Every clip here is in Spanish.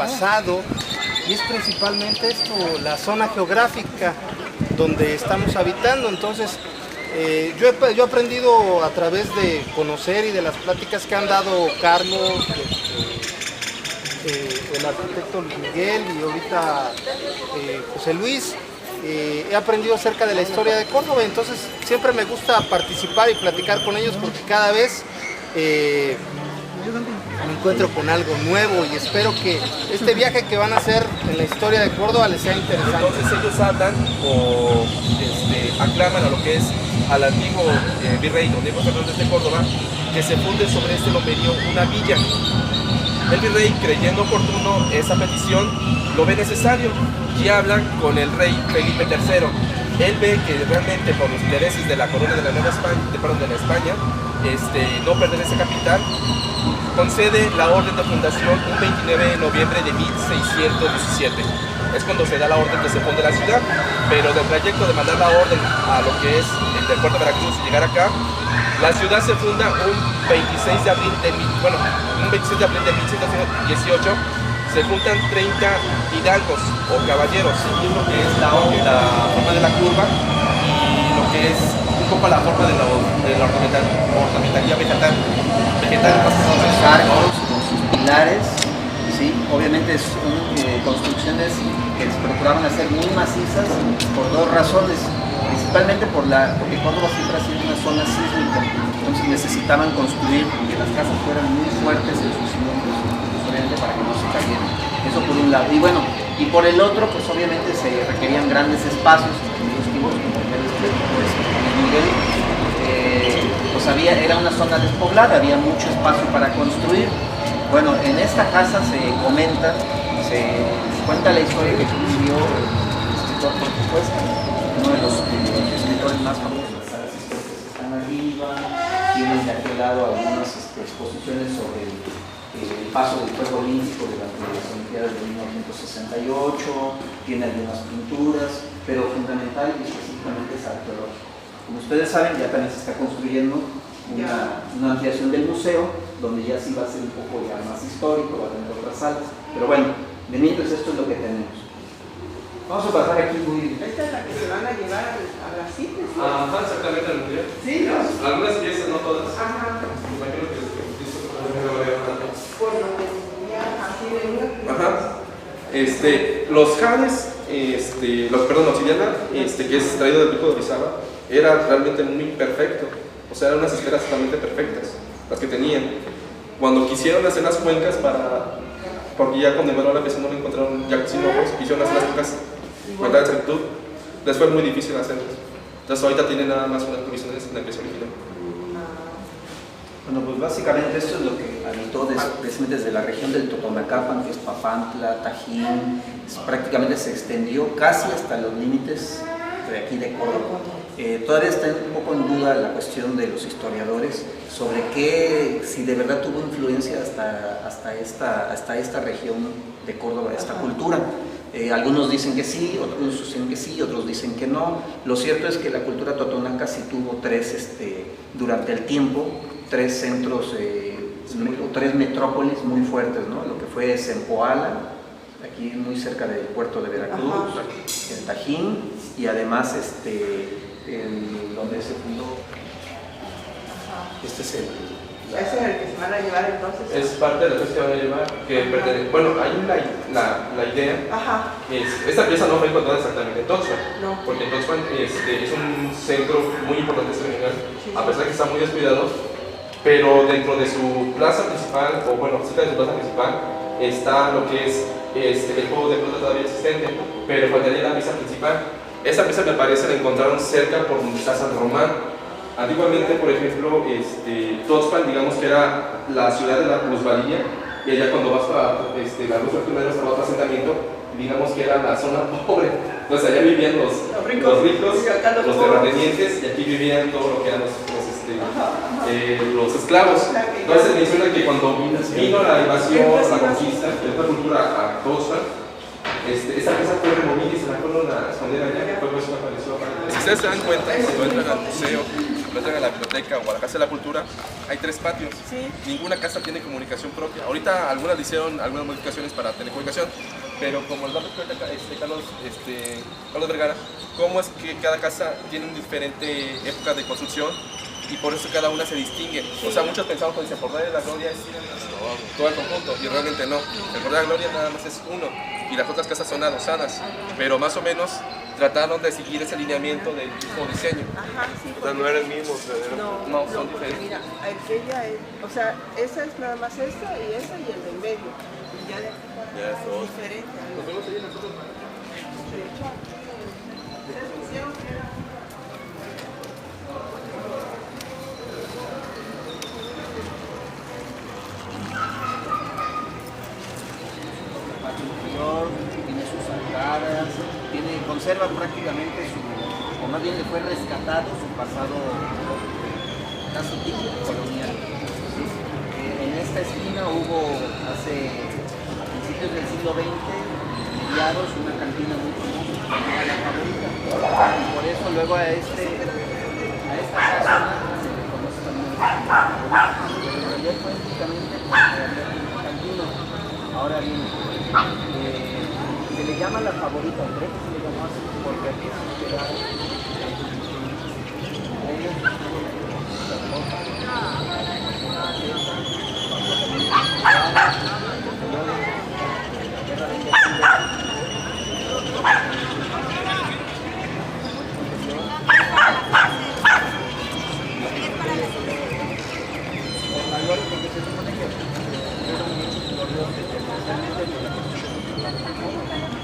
pasado, y es principalmente esto, la zona geográfica donde estamos habitando. Entonces, yo he aprendido a través de conocer y de las pláticas que han dado Carlos, el arquitecto Luis Miguel y ahorita José Luis. He aprendido acerca de la historia de Córdoba, entonces siempre me gusta participar y platicar con ellos porque cada vez me encuentro con algo nuevo y espero que este viaje que van a hacer en la historia de Córdoba les sea interesante. Entonces ellos hablan o aclaman a lo que es al antiguo virrey don Diego Fernández de Córdoba, que se funde sobre este lomerío una villa. El virrey, creyendo oportuno esa petición, lo ve necesario y habla con el rey Felipe III. Él ve que realmente por los intereses de la corona de la Nueva España, de la España, no perder esa capital, concede la orden de fundación un 29 de noviembre de 1617. Es cuando se da la orden que se funde la ciudad, pero del trayecto de mandar la orden a lo que es el del puerto de Veracruz y llegar acá, la ciudad se funda un 26 de abril de 1618. Se juntan 30 hidalgos o caballeros, siguiendo lo que es la forma de la curva y lo que es un poco la forma de la ornamentalía vegetal. Los arcos con sus pilares, ¿sí? Obviamente son construcciones que se procuraban hacer muy macizas por dos razones. Principalmente porque Córdoba siempre ha sido una zona sísmica, entonces necesitaban construir que las casas fueran muy fuertes en sus cimientos, obviamente para que no se cayeran. Eso por un lado. Y bueno, y por el otro, pues obviamente se requerían grandes espacios, como Miguel, pues era una zona despoblada, había mucho espacio para construir. Bueno, en esta casa se cuenta la historia que escribió el escritor Jorge Cuesta, uno de los escritores más famosos. Las salas históricas están arriba, tienen de aquel lado algunas exposiciones sobre el paso del fuego olímpico durante las Olimpiadas de 1968, tiene algunas pinturas, pero fundamental y específicamente es arqueológico. Como ustedes saben, ya también se está construyendo una ampliación del museo, donde ya sí va a ser un poco ya más histórico, va a tener otras salas, pero bueno, de mientras esto es lo que tenemos. Vamos a pasar aquí muy... Esta es la que se van a llevar a Brasil, ¿sí? Ajá, exactamente al museo. Sí, ¿no? Algunas piezas, no todas. Ajá. Imagino que Por lo que tenía así de una... Ajá. Los jades, obsidiana, que es traído del grupo de Orizaba, era realmente muy perfecto. O sea, eran unas esferas totalmente perfectas, las que tenían. Cuando quisieron hacer las cuencas porque ya con Emanuel la no lo encontraron ya sin ojos, quisieron hacer las cuencas con tal exactitud, les fue muy difícil hacerlas. Entonces ahorita tienen nada más unas provisiones en la pieza original. Bueno, pues básicamente esto es lo que habitó precisamente desde la región del Totonacapan, que es Papantla, Tajín, prácticamente se extendió casi hasta los límites de aquí de Córdoba. Todavía está un poco en duda la cuestión de los historiadores sobre si de verdad tuvo influencia hasta esta región de Córdoba, esta cultura. Algunos dicen que sí, otros dicen que sí, otros dicen que no. Lo cierto es que la cultura totonaca sí tuvo durante el tiempo, tres centros, tres metrópolis muy fuertes, ¿no? Lo que fue Zempoala, aquí muy cerca del puerto de Veracruz, el Tajín, y además donde se fundó. Ese es el que se van a llevar entonces. Es parte de la pieza que van a llevar, bueno, hay la idea. Ajá. Esta pieza no fue encontrada exactamente en Tuxpan, No. porque Tuxpan es un centro muy importante regional, a pesar de que está muy descuidado, pero dentro de su plaza principal, o bueno, cerca de su plaza principal, está lo que es el juego de pelota todavía existente, pero faltaría la pieza principal. Esa pieza me parece la encontraron cerca por donde está San Román. Antiguamente, por ejemplo, Tuxpan, digamos que era la ciudad de la plusvalía, y allá cuando vas para la luz primero para otro asentamiento, digamos que era la zona pobre. Entonces allá vivían los ricos, los terratenientes, y aquí vivían todo lo que eran los esclavos. Entonces menciona que cuando vino la invasión, la conquista de esta cultura a Tuxpan, esta pieza fue removida y se la fueron a esconder allá, y fue por eso que apareció. Si ustedes se dan cuenta, cuando entran al museo, lo entran a la biblioteca o a la Casa de la Cultura, hay 3 patios. Sí. Ninguna casa tiene comunicación propia. Ahorita algunas le hicieron algunas modificaciones para telecomunicación, pero como el dato que Carlos Vergara, cómo es que cada casa tiene una diferente época de construcción y por eso cada una se distingue. O sea, muchos pensamos cuando dicen Jordán de la Gloria es todo el conjunto, y realmente no. El Jordán de la Gloria nada más es uno, y las otras casas son adosadas, pero más o menos trataron de seguir ese lineamiento del mismo diseño. Ajá, sí. O sea, no era el mismo. No, son porque diferentes. mira, aquella es, o sea, esa es nada más esta y el del medio. Y ya de aquí para Ya es acá todo. es diferente. Nos vemos ahí en las otras. De hecho, ustedes pusieron que era Patio interior, tiene sus arcadas, conserva prácticamente o más bien le fue rescatado su pasado casi típico colonial. ¿Sí? En esta esquina hubo a principios del siglo XX, mediados, una cantina muy famosa, que era La Favorita. Y por eso luego a esta zona se le conoce también como La Favorita. Pero en realidad fue únicamente porque había una cantina. Ahora bien, se le llama La Favorita, creo que se le llamó así porque aquí se quedaron.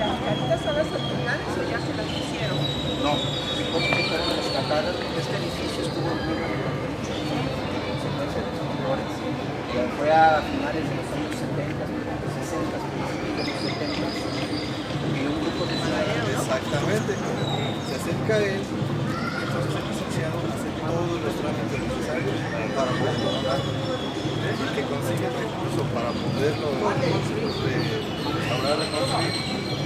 las caritas son las originales o ya se las hicieron. No, como que fueron rescatadas, este edificio estuvo en muy buena consecuencia de los temblores. Fue a finales de los años 70, 60, principios de los 70, y un grupo de ciudadanos. Exactamente. Se acerca a él, entonces el licenciado hace todos los trámites necesarios para poder trabajar y que consigue el recurso para poderlo restaurar, reconstruir,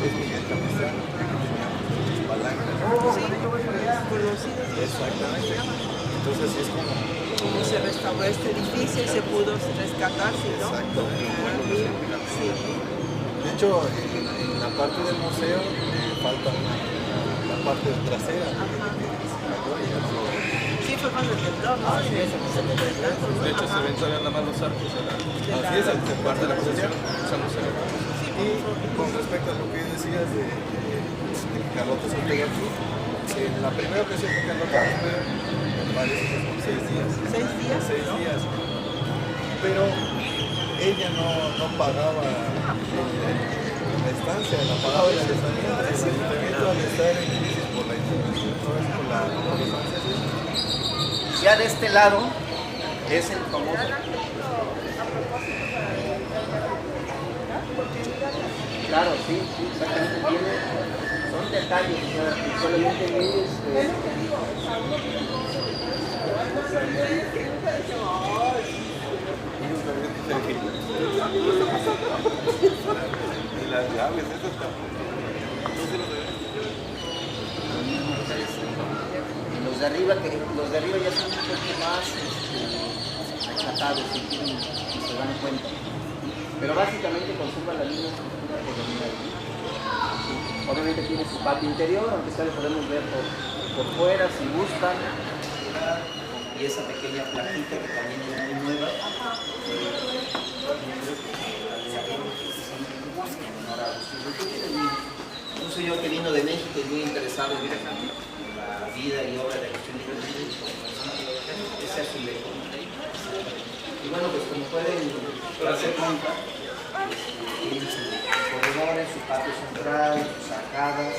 es Miguel Capistrán, que tenía muchas palancas. Conocidos. Exactamente. Entonces es como Se restauró este edificio y se pudo rescatar, ¿sí, no? exactamente. Sí. De hecho, en la parte del museo falta la parte trasera. Sí, fue cuando tembló, ¿no? Así es, De hecho, se ven todavía nada más los arcos de la así es, en parte de la posesión. esa no se ve. Y con respecto a lo que decías de Carlota Ortega, la primera ocasión que Carlota fue, me parece que son 6 días. 6 días. 6 días. Pero ella no pagaba la estancia, la pagaba el ayuntamiento. El ayuntamiento al estar en crisis por la intervención, por la estancia. Ya de este lado es el famoso. Claro, sí, exactamente. Son detalles, o sea, solamente es. Y las llaves, eso está. Los de arriba ya son un poco más achatados y se dan cuenta. Pero básicamente conserva la línea colonial. Obviamente tiene su patio interior, aunque ya lo podemos ver por fuera si gustan. Y esa pequeña plaquita que también es muy nueva. Un señor que vino de México y muy interesado en la vida y obra de Agustín Rodríguez, ese azulejo. Y bueno, pues como pueden darse cuenta, tiene sus corredores, su patio central, sus arcadas,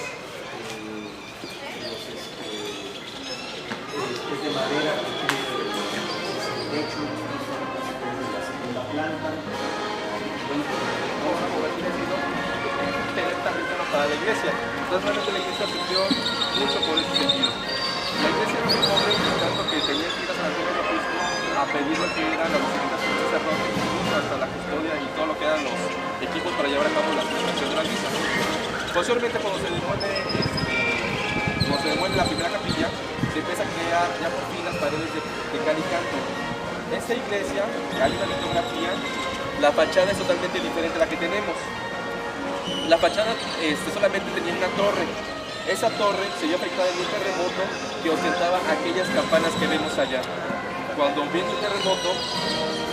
es de madera, el techo, la segunda planta. Bueno, Vamos a convertir en directamente para la iglesia. Entonces realmente la iglesia sufrió mucho por ese sentido. La iglesia era muy pobre, tanto que tenía que ir a San Antonio de Cristo a pedir lo que eran las visitas del sacerdote, incluso hasta la custodia y todo lo que eran los equipos para llevar a cabo la celebración de la misa. Posteriormente, cuando se demole la primera capilla, se empieza a crear ya por fin las paredes de cal y canto. Esta iglesia, hay una litografía, la fachada es totalmente diferente a la que tenemos. La fachada solamente tenía una torre. Esa torre se vio afectada en un terremoto que ostentaba aquellas campanas que vemos allá. Cuando viene el terremoto,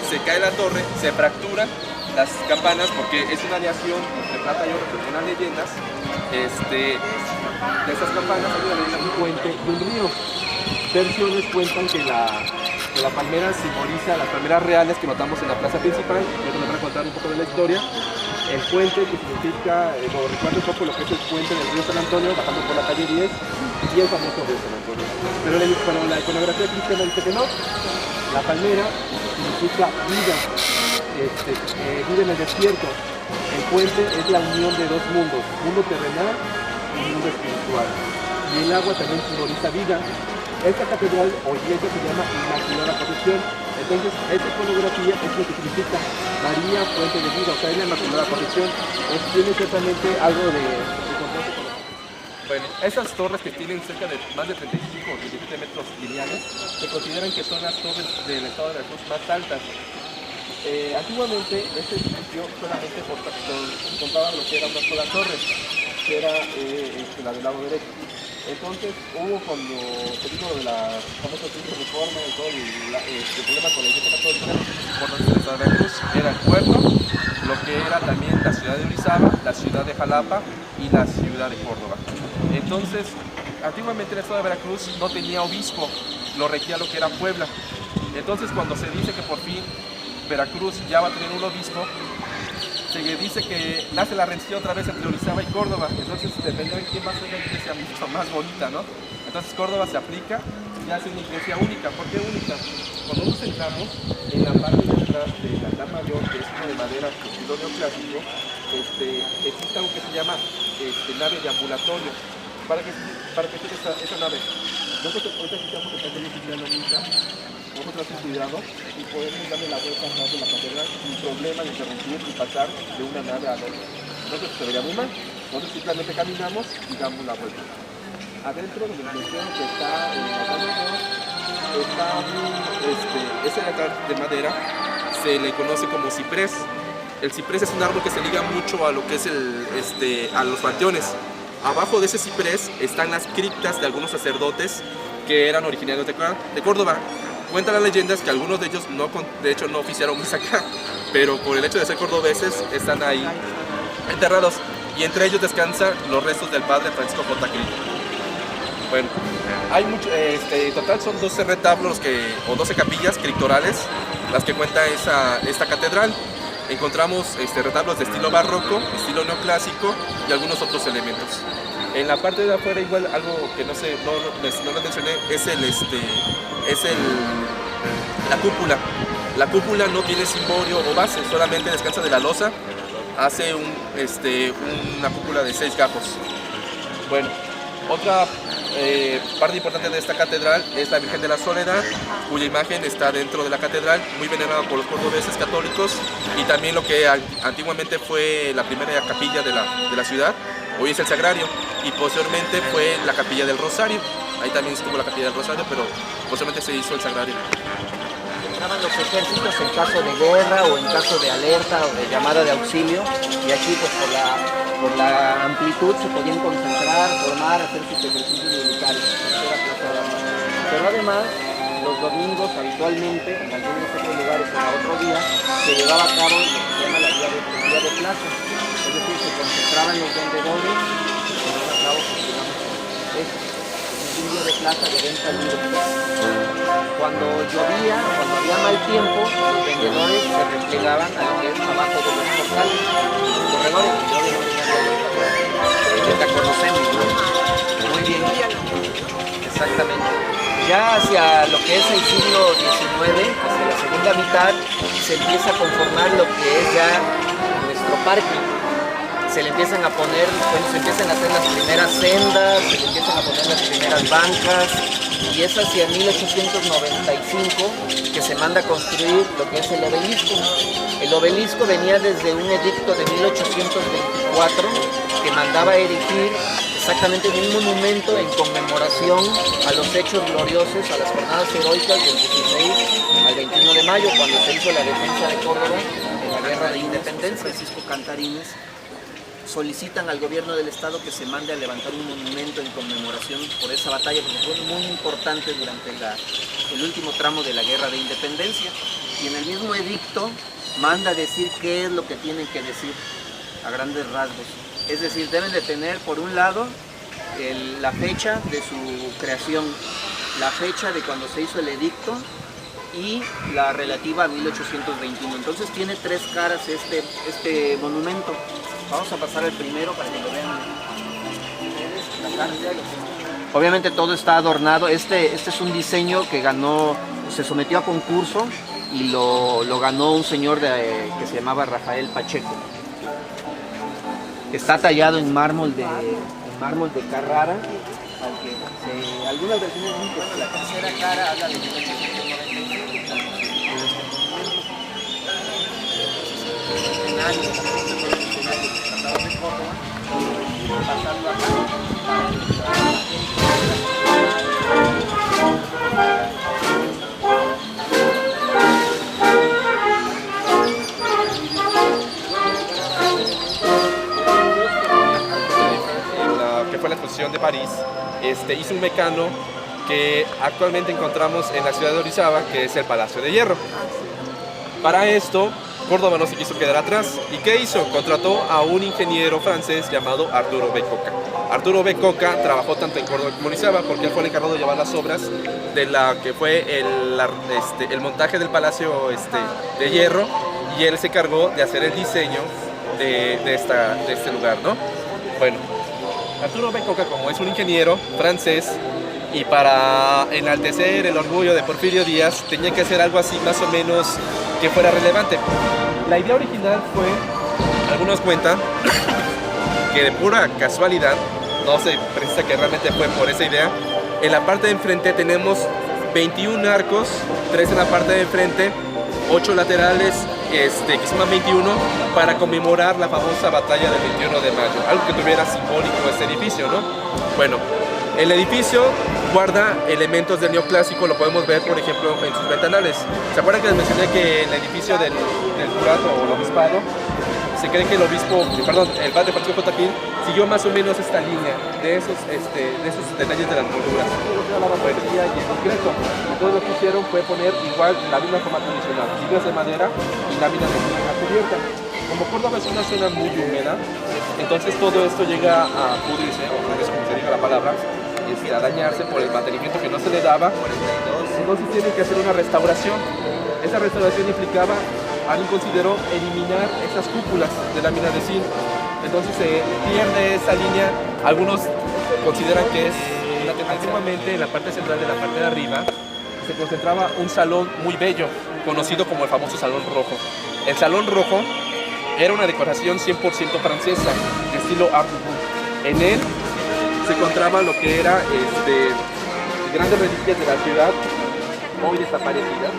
se cae la torre, se fracturan las campanas porque es una aleación entre plata y oro, unas leyendas. De esas campanas hay una leyenda, un puente y un río. Versiones cuentan que la palmera simboliza las palmeras reales que notamos en la plaza principal. Yo les voy a contar un poco de la historia. El puente que significa, o recuerda un poco lo que es el puente del río San Antonio, bajando por la calle 10, y el famoso río San Antonio. Pero la iconografía cristiana dice que no. La palmera significa vida, vida en el desierto. El puente es la unión de dos mundos, mundo terrenal y mundo espiritual. Y el agua también simboliza vida. Esta catedral o iglesia se llama Inmaculada Concepción. Entonces, esta iconografía es lo que significa María, fuente de vida, o sea, es la Inmaculada Concepción. Tiene ciertamente algo de contraste con eso. Bueno, esas torres que tienen cerca de más de 35 o 37 metros lineales, se consideran que son las torres del estado de Veracruz más altas. Antiguamente, este edificio solamente contaba lo que era una sola torre, que era la del lado derecho. Entonces hubo cuando se vino de la famosa reforma y todo el problema con la iglesia católica, por el estado de Veracruz era el puerto, lo que era también la ciudad de Orizaba, la ciudad de Jalapa y la ciudad de Córdoba. Entonces, antiguamente el estado de Veracruz no tenía obispo, lo regía lo que era Puebla. Entonces, cuando se dice que por fin Veracruz ya va a tener un obispo, se dice que nace la rendición otra vez entre Orizaba y Córdoba. Entonces, dependiendo de quién va a ser la iglesia mucho más bonita, ¿no? Entonces, Córdoba se aplica y hace una iglesia única. ¿Por qué única? Cuando nos entramos en la parte de atrás del altar mayor, que es una de madera de estilo neoclásico, existe algo que se llama nave de ambulatorio. ¿Para qué sirve esa nave? Nosotros ahorita estamos en la cristiana única. Nosotros ten cuidado y podemos darle la vuelta más de la catedral sin problema de interrumpir y pasar de una nave a la otra. Entonces se vería muy mal. Nosotros simplemente caminamos y damos la vuelta. Adentro de la menciono que está en la ese altar de madera se le conoce como ciprés. El ciprés es un árbol que se liga mucho a lo que es a los panteones. Abajo de ese ciprés están las criptas de algunos sacerdotes que eran originarios de Córdoba. Cuentan las leyendas que algunos de ellos de hecho no oficiaron misa acá, pero por el hecho de ser cordobeses están ahí enterrados y entre ellos descansan los restos del padre Francisco J. Cristo. Bueno, hay mucho, en total son 12 retablos o 12 capillas criptorales las que cuenta esta catedral. Encontramos retablos de estilo barroco, estilo neoclásico y algunos otros elementos. En la parte de afuera igual algo que no lo mencioné es la cúpula. La cúpula no tiene cimborio o base, solamente descansa de la losa. Hace una cúpula de 6 gajos. Bueno, otra parte importante de esta catedral es la Virgen de la Soledad, cuya imagen está dentro de la catedral, muy venerada por los cordobeses católicos y también lo que antiguamente fue la primera capilla de la ciudad, hoy es el Sagrario y posteriormente fue la capilla del Rosario. Ahí también estuvo la capilla del Rosario, pero posteriormente se hizo el Sagrario. Estaban los ejércitos en caso de guerra o en caso de alerta o de llamada de auxilio y aquí pues por la amplitud se podían concentrar, formar, hacer sus ejercicios militares. Pero además los domingos habitualmente, en algunos otros lugares o en otro día, se llevaba a cabo lo que se llama la día de plaza. Es decir, se concentraban los vendedores y se llevaba a cabo, un día de plaza de venta libre. Cuando llovía, cuando había mal tiempo, los vendedores se replegaban a lo que es abajo de los portales, los corredores, que la conocemos, ¿no? Muy bien. Exactamente. Ya hacia lo que es el siglo XIX, hacia la segunda mitad, se empieza a conformar lo que es ya nuestro parque. Se le empiezan a poner, se empiezan a hacer las primeras sendas, se le empiezan a poner las primeras bancas, y es hacia 1895 que se manda a construir lo que es el obelisco. El obelisco venía desde un edicto de 1824 que mandaba erigir exactamente un monumento en conmemoración a los hechos gloriosos, a las jornadas heroicas del 16 al 21 de mayo, cuando se hizo la defensa de Córdoba en la Guerra de Independencia. Francisco Cantarines solicitan al gobierno del estado que se mande a levantar un monumento en conmemoración por esa batalla, porque fue muy importante durante el último tramo de la Guerra de Independencia. Y en el mismo edicto manda decir qué es lo que tienen que decir a grandes rasgos. Es decir, deben de tener por un lado la fecha de su creación, la fecha de cuando se hizo el edicto y la relativa a 1821. Entonces tiene tres caras este monumento. Vamos a pasar al primero para que lo vean. Obviamente todo está adornado. Este es un diseño que ganó, se sometió a concurso y lo ganó un señor que se llamaba Rafael Pacheco. Está tallado en mármol de Carrara, aunque algunas versiones dicen que la tercera cara habla de 1895. Que fue la exposición de París, hizo un mecano que actualmente encontramos en la ciudad de Orizaba, que es el Palacio de Hierro. Para esto, Córdoba no se quiso quedar atrás. ¿Y qué hizo? Contrató a un ingeniero francés llamado Arturo B. Coca. Arturo B. Coca trabajó tanto en Córdoba como en Orizaba porque él fue el encargado de llevar las obras de la que fue el montaje del Palacio de Hierro, y él se encargó de hacer el diseño de este lugar, ¿no? Bueno, Arturo B. Coca, como es un ingeniero francés, y para enaltecer el orgullo de Porfirio Díaz, tenía que hacer algo así más o menos que fuera relevante. La idea original fue, algunos cuentan, que de pura casualidad, no se precisa que realmente fue por esa idea, en la parte de enfrente tenemos 21 arcos, 3 en la parte de enfrente, 8 laterales, que suman 21, para conmemorar la famosa batalla del 21 de mayo, algo que tuviera simbólico este edificio, ¿no? Bueno, el edificio guarda elementos del neoclásico, lo podemos ver, por ejemplo, en sus ventanales. ¿Se acuerdan que les mencioné que en el edificio del curato o el obispado se cree que el padre Francisco J. Gil siguió más o menos esta línea de esos detalles de las molduras? La barbería y el concreto. Entonces lo que hicieron fue poner igual la misma forma tradicional, vigas de madera y láminas de madera cubierta. Como Córdoba es una zona muy húmeda, entonces todo esto llega a pudrirse, o como se diga la palabra, a dañarse por el mantenimiento que no se le daba. Entonces tienen que hacer una restauración. Esa restauración implicaba, alguien consideró, eliminar esas cúpulas de lámina de zinc. Entonces se pierde esa línea. Algunos consideran que es, antiguamente en la parte central de la parte de arriba se concentraba un salón muy bello, conocido como el famoso Salón Rojo. El Salón Rojo era una decoración 100% francesa, de estilo Art Nouveau. En él se encontraba lo que era grandes reliquias de la ciudad, hoy desaparecidas,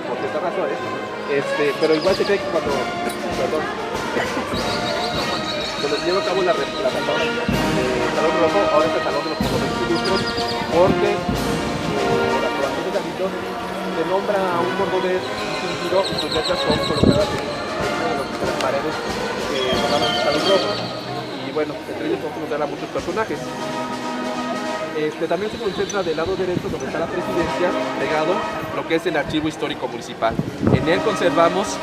por estas razones, pero igual se cree que cuando se llevó a cabo la restauración del Salón Rojo, ahora es el Salón de los Monuments Ilustres, porque la aprobación de Galitos se nombra a un cordobés distinguido y sus letras son colocadas en las paredes que formaban el Salón Rojo. Bueno, entre ellos podemos encontrar a muchos personajes. También se concentra del lado derecho, donde está la presidencia, pegado lo que es el archivo histórico municipal. En él conservamos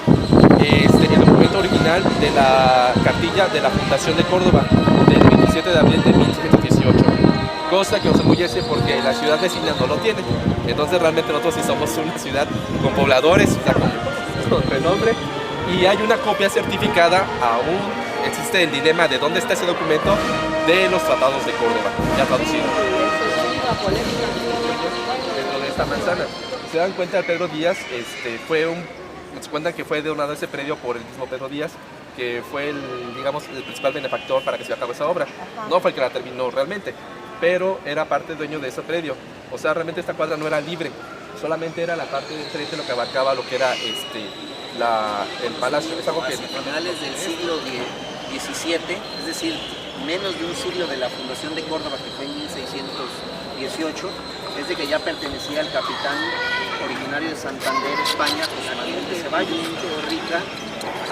el documento original de la cartilla de la Fundación de Córdoba, del 27 de abril de 1718. Cosa que nos enorgullece porque la ciudad vecina no lo tiene. Entonces realmente nosotros sí somos una ciudad con pobladores, o sea, con renombre. Y hay una copia certificada aún. Existe el dilema de dónde está ese documento de los tratados de Córdoba, ya traducido. Dentro de esta manzana. Se dan cuenta, Pedro Díaz nos cuentan que fue donado ese predio por el mismo Pedro Díaz, que fue el principal benefactor para que se lleve a cabo esa obra. No fue el que la terminó realmente, pero era parte dueño de ese predio. O sea, realmente esta cuadra no era libre, solamente era la parte de enfrente lo que abarcaba lo que era el palacio. Es algo que a finales del siglo XVII, es decir, menos de un siglo de la fundación de Córdoba, que fue en 1618, es de que ya pertenecía al capitán originario de Santander, España, José Manuel de Ceballos, de Rica.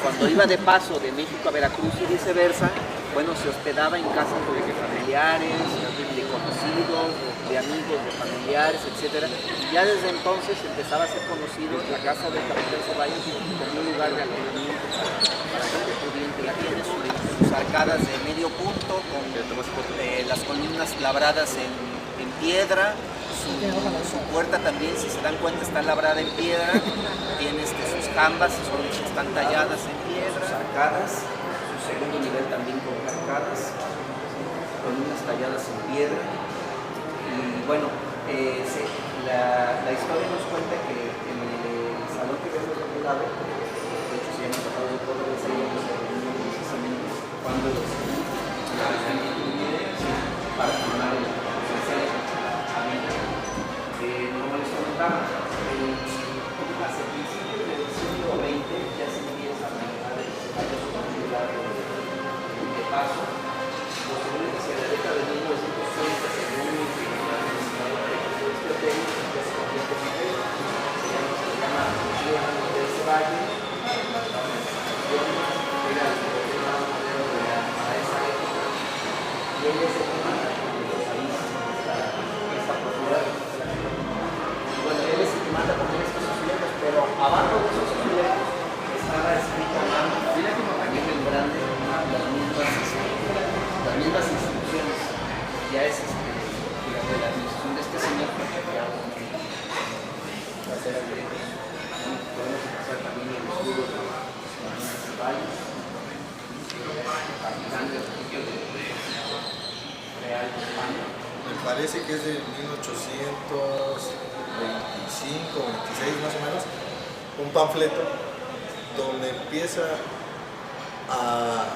Cuando iba de paso de México a Veracruz y viceversa, bueno, se hospedaba en casas de familiares, de conocidos, de amigos, de familiares, etc. Y ya desde entonces empezaba a ser conocido la casa del capitán Ceballos como un lugar de alojamiento para gente pudiente. Ya tiene sus arcadas de medio punto, con las columnas labradas en piedra. Su puerta también, si se dan cuenta, está labrada en piedra. Tiene sus jambas, están talladas en piedra. Sus arcadas, su segundo nivel también con arcadas, columnas talladas en piedra. Y bueno, la historia nos cuenta que en el salón que vemos de aquel lado, de hecho se llama el Tratado de Córdoba, se reunió precisamente cuando los para formar el como les comentaba, hacia principios del siglo XX ya se empieza a manejar varios postulados de paso. Posteriormente, hacia la década de 1930, según el administrador de este hotel, ya se convierte en hotel, se llama Hotel Ceballos. Era el hotel más moderno para esa época. Y él es el comandante de los países esta propiedad. Bueno, él es el que manda también estos azulejos, pero abajo de esos azulejos estaba escrito a mano, también en grande, las mismas instrucciones. Ya es de la administración de este señor, porque ya va a ser el de podemos pasar también el escudo de los caballos, capitán del sitio de Real de España. Me parece que es de 1825, 26 más o menos, un panfleto donde empieza a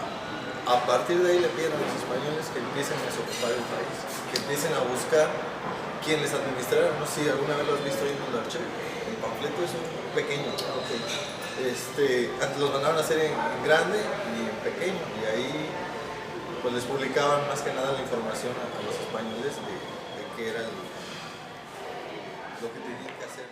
partir de ahí le piden a los españoles que empiecen a ocupar el país, que empiecen a buscar quién les administrara. No sé si alguna vez lo has visto ahí en el archivo. El panfleto es un pequeño. Antes los mandaban a hacer en grande y en pequeño, y ahí pues les publicaban más que nada la información a los españoles de qué era lo que tenían que hacer.